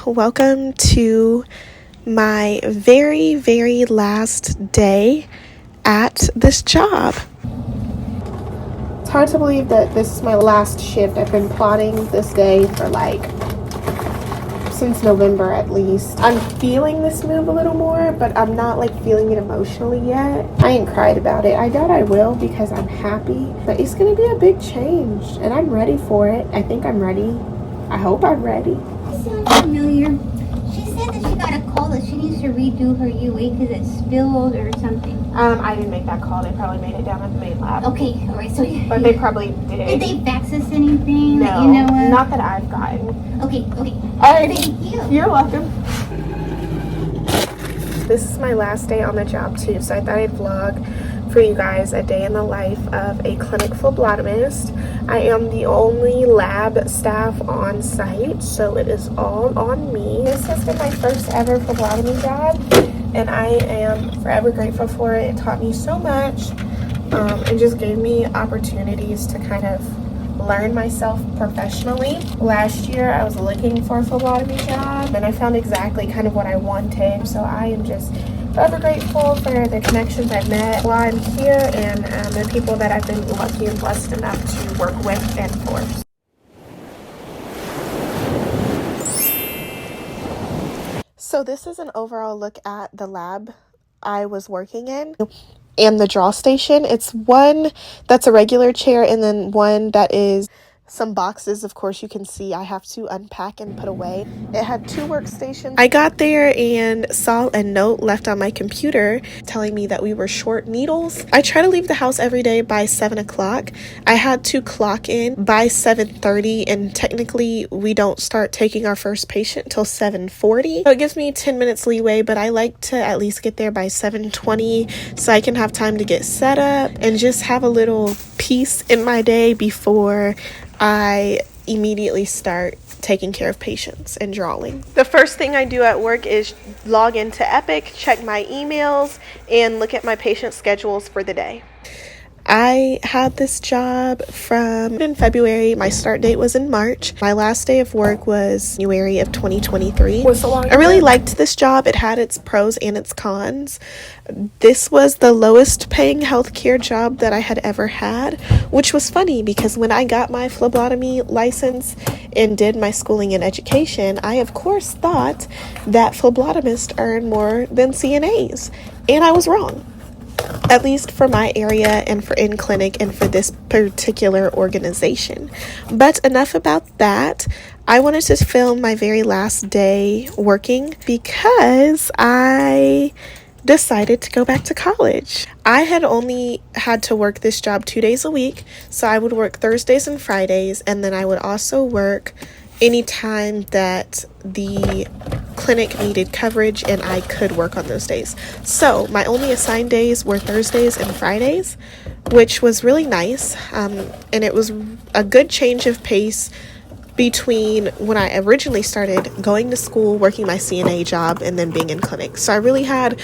welcome to my very, very last day at this job. It's hard to believe that this is my last shift. I've been plotting this day for since November at least. I'm feeling this move a little more, but I'm not feeling it emotionally yet. I ain't cried about it. I doubt I will because I'm happy, but it's gonna be a big change and I'm ready for it. I think I'm ready. I hope I'm ready. It sounds familiar. She said that she got a call that she needs to redo her UA because it spilled or something. I didn't make that call. They probably made it down at the main lab. Okay, alright, so... But they probably did. Did they fax us anything? No, that you know of? not that I've gotten. Okay. Alright, thank you. You're welcome. This is my last day on the job too, so I thought I'd vlog for you guys a day in the life of a clinic phlebotomist. I am the only lab staff on site, so it is all on me. This has been my first ever phlebotomy job, and I am forever grateful for it. It taught me so much, and just gave me opportunities to kind of learn myself professionally. Last year I was looking for a phlebotomy job and I found exactly kind of what I wanted, so I am just forever grateful for the connections I've met while I'm here and the people that I've been lucky and blessed enough to work with and for. So this is an overall look at the lab I was working in and the draw station. It's one that's a regular chair and then one that is some boxes. Of course, you can see I have to unpack and put away. It had 2 workstations. I got there and saw a note left on my computer telling me that we were short needles. I try to leave the house every day by 7 o'clock. I had to clock in by 7:30, and technically we don't start taking our first patient till 7:40. So it gives me 10 minutes leeway, but I like to at least get there by 7:20 so I can have time to get set up and just have a little peace in my day before I immediately start taking care of patients and drawing. The first thing I do at work is log into Epic, check my emails, and look at my patient schedules for the day. I had this job in February. My start date was in March. My last day of work was January of 2023. I really liked this job. It had its pros and its cons. This was the lowest paying healthcare job that I had ever had, which was funny because when I got my phlebotomy license and did my schooling and education, I of course thought that phlebotomists earn more than CNAs, and I was wrong. At least for my area and for in clinic and for this particular organization. But enough about that. I wanted to film my very last day working because I decided to go back to college. I had only had to work this job 2 days a week, so I would work Thursdays and Fridays, and then I would also work anytime that the clinic needed coverage and I could work on those days. So my only assigned days were Thursdays and Fridays, which was really nice, and it was a good change of pace between when I originally started going to school, working my CNA job, and then being in clinic. So I really had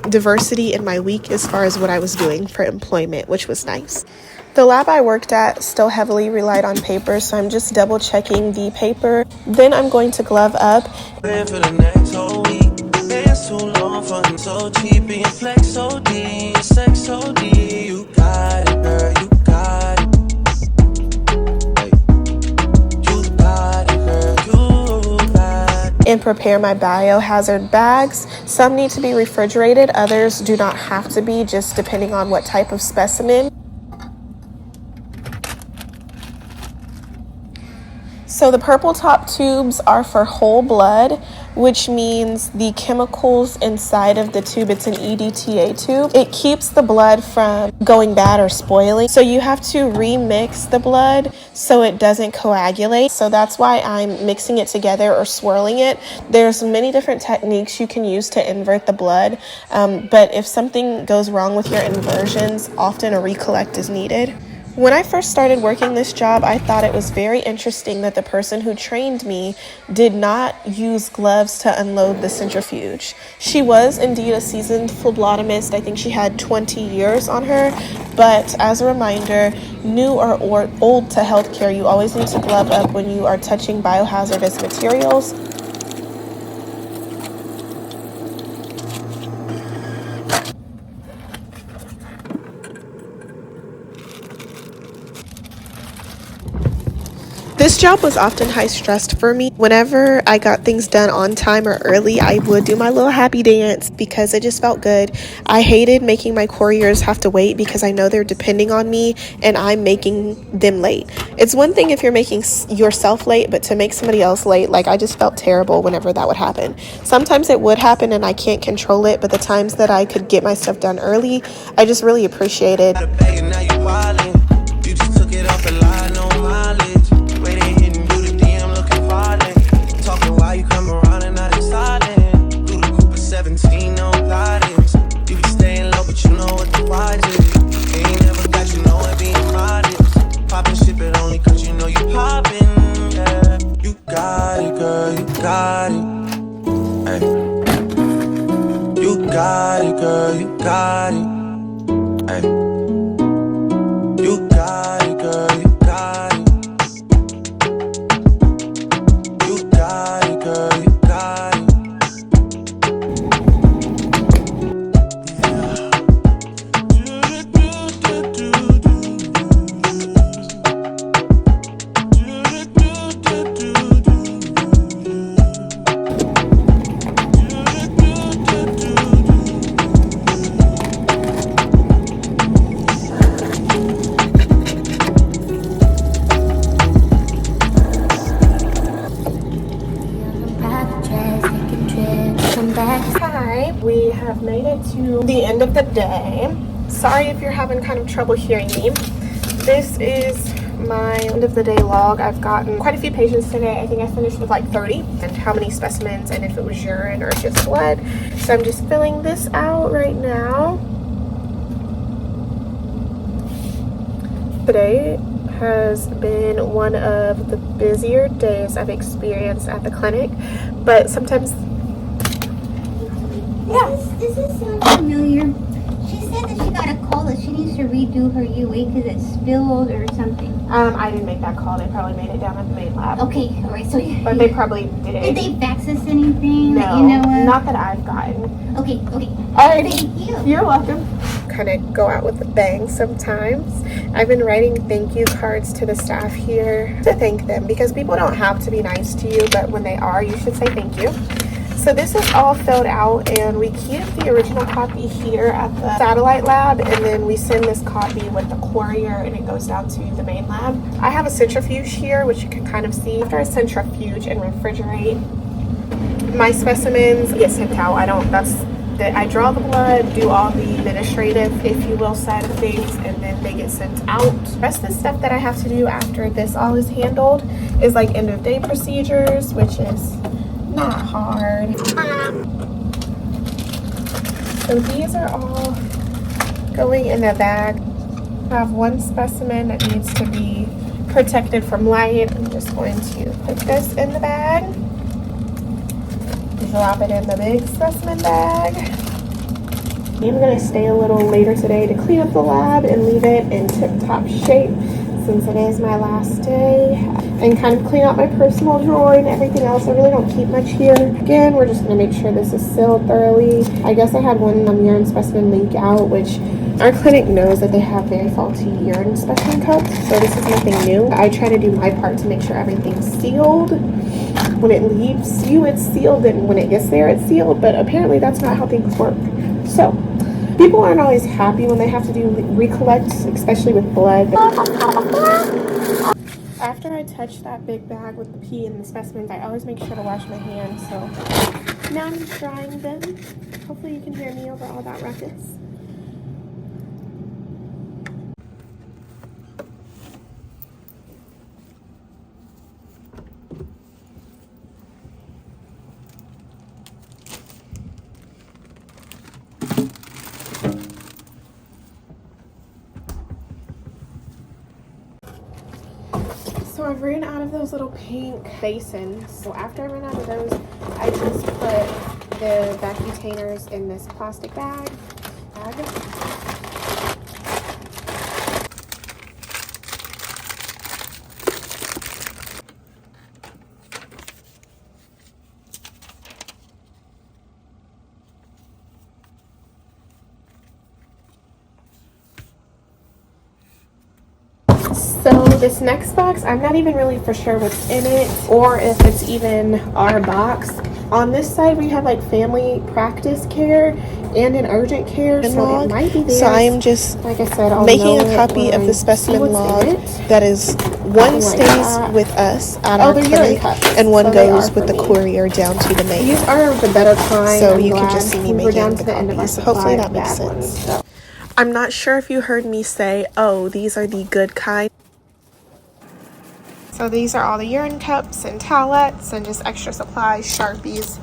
diversity in my week as far as what I was doing for employment, which was nice. The lab I worked at still heavily relied on paper, so I'm just double checking the paper. Then I'm going to glove up. And prepare my biohazard bags. Some need to be refrigerated, others do not have to be, just depending on what type of specimen. So the purple top tubes are for whole blood, which means the chemicals inside of the tube, it's an EDTA tube. It keeps the blood from going bad or spoiling. So you have to remix the blood so it doesn't coagulate. So that's why I'm mixing it together or swirling it. There's many different techniques you can use to invert the blood. But if something goes wrong with your inversions, often a recollect is needed. When I first started working this job, I thought it was very interesting that the person who trained me did not use gloves to unload the centrifuge. She was indeed a seasoned phlebotomist. I think she had 20 years on her, but as a reminder, new or old to healthcare, you always need to glove up when you are touching biohazardous materials. job was often high stressed for me. Whenever I got things done on time or early, I would do my little happy dance because it just felt good. I hated making my couriers have to wait because I know they're depending on me and I'm making them late. It's one thing if you're making yourself late, but to make somebody else late, like, I just felt terrible whenever that would happen. Sometimes it would happen and I can't control it, but the times that I could get my stuff done early, I just really appreciated. got it, girl, you got it. Ay. You got it, girl, you got it. You got it, girl, you got it. Hi, we have made it to the end of the day. Sorry if you're having kind of trouble hearing me. This is my end of the day log. I've gotten quite a few patients today. I think I finished with like 30, and how many specimens and if it was urine or just blood. So I'm just filling this out right now. Today has been one of the busier days I've experienced at the clinic, but sometimes Does this sound familiar? She said that she got a call that she needs to redo her UA because it spilled or something. I didn't make that call. They probably made it down at the main lab. Okay, alright, so But they probably did. Did they fax us anything? No, You know what? not that I've gotten. Okay. Alrighty. Thank you. You're welcome. Kind of go out with a bang sometimes. I've been writing thank you cards to the staff here to thank them because people don't have to be nice to you, but when they are, you should say thank you. So this is all filled out and we keep the original copy here at the satellite lab, and then we send this copy with the courier and it goes down to the main lab. I have a centrifuge here, which you can kind of see. After I centrifuge and refrigerate, my specimens get sent out. I draw the blood, do all the administrative, if you will, side of things, and then they get sent out. The rest of the stuff that I have to do after this all is handled is like end of day procedures, which is not hard. So these are all going in a bag. I have one specimen that needs to be protected from light. I'm just going to put this in the bag, drop it in the big specimen bag. I'm going to stay a little later today to clean up the lab and leave it in tip-top shape since it is my last day, and kind of clean out my personal drawer and everything else. I really don't keep much here. Again, we're just going to make sure this is sealed thoroughly. I guess I had one urine specimen leak out, which our clinic knows that they have very faulty urine specimen cups, so this is nothing new. I try to do my part to make sure everything's sealed. When it leaves you, it's sealed, and when it gets there, it's sealed, but apparently that's not how things work. So people aren't always happy when they have to do recollect, especially with blood. After I touch that big bag with the pee and the specimens, I always make sure to wash my hands. So now I'm drying them. Hopefully you can hear me over all that ruckus. So I've ran out of those little pink basins. So after I ran out of those, I just put the vacutainers in this plastic bag. So this next box, I'm not even really for sure what's in it or if it's even our box. On this side, we have like family practice care and an urgent care, so it might be theirs. So I am just, like I said, I'll making know a it copy when of I the see specimen what's log in it. that is one Like stays that. with us at Oh, our they're urine clinic cups, and one so they goes are with for the me. courier down to the main. These are the better kind. So I'm you can glad just see me we were down making to the end of our copies. supply Hopefully of that makes bad ones, sense. so. I'm not sure if you heard me say, oh, these are the good kind. So these are all the urine cups and towelettes and just extra supplies, Sharpies.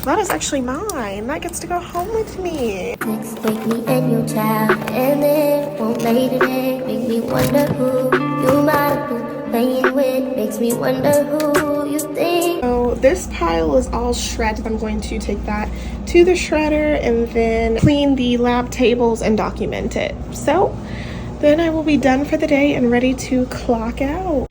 That is actually mine. That gets to go home with me. Next, take me and your child, and then won't lay today. Make me wonder who you might have been playing with. Makes me wonder who you think. So this pile is all shredded. I'm going to take that to the shredder and then clean the lab tables and document it. So then I will be done for the day and ready to clock out.